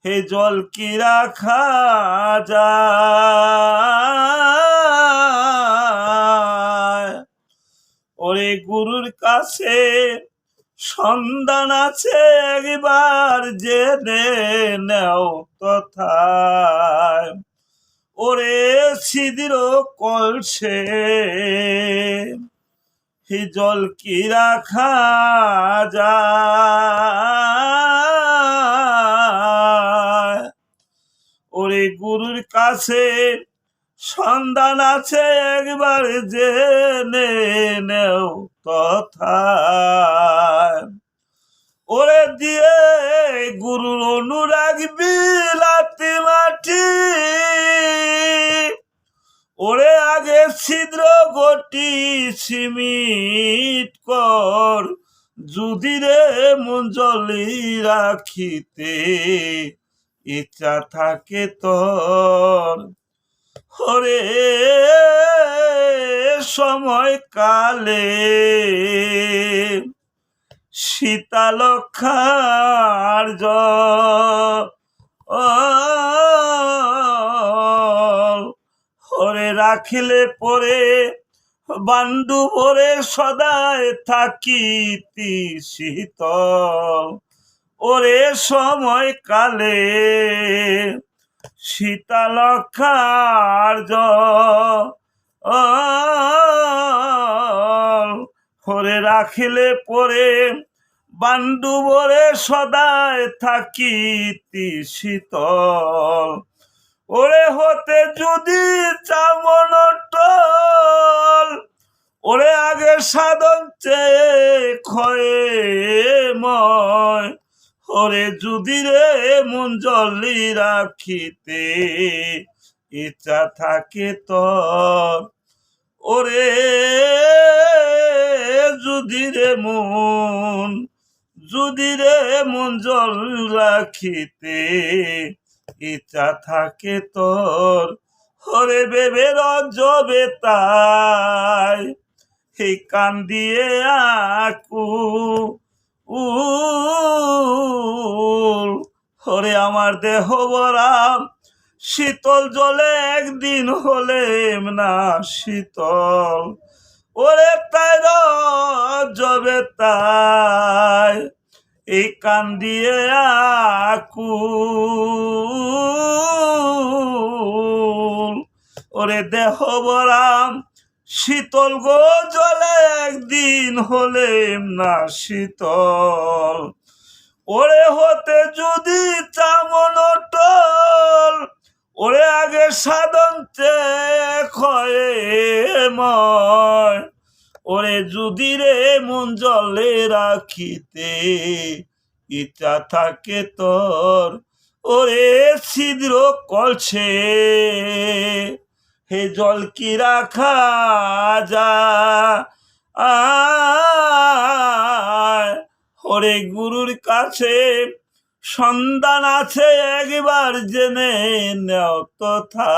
হে জল কি রাখা যায়? ওরে গুরুর কাছে সন্ধান আছে, একবার জেনে নেও তথায়। ওরে ছিদ্র কলসে হে জল কি রাখা যায়? ওরে গুরুর কাছে সন্ধান আছে, একবার জেনে নেও তথায়। ওরে দিয়ে গুরুর অনুরাগ বিলাতি মাটি, ওরে আগে ছিদ্র গটি সিমিট কর, যদি রে মন জলি রাখিতে ইচ্ছা থাকে তোর। ওরে সময় কালে শীতালক্ষার ওরে রাখিলে পরে বান্ডু ভরে সদায় থাকিতি শীতল। ওরে সময় কালে শীতালক্ষার ওরে রাখিলে পরে বান্ডু ভরে সদায় থাকিতি শীতল। ওরে হতে যদি চামন টল, ওরে আগে সাধন চেয়ে ক্ষয়ে ময়। ওরে যদি রে মন জলি রাখিতে ইচ্ছা থাকে তোর। ওরে যদি রে মন জল রাখিতে ইচ্ছা থাকে তোর। ওরে বেবে রজবে তাই এই কান দিয়ে আকু ওরে আমার দেহ ভরা শীতল জলে একদিন হলেম না শীতল। ওরে তাই রজবে তাই এই কান দিয়ে আকুল। ওরে দেহ ভরাম শীতল গো জলে একদিন হলেম না শীতল। ওরে হতে যদি চামন টল, ওরে আগে সাধন ক্ষয়ে ময়। ওরে যদি রে মন জলে রাখিতে ইচ্ছা থাকে তোর। ওরে ছিদ্র কলসে হে জল কি রাখা যায়? ওরে গুরুর কাছে সন্ধান আছে, একবার জেনে নেও তথা।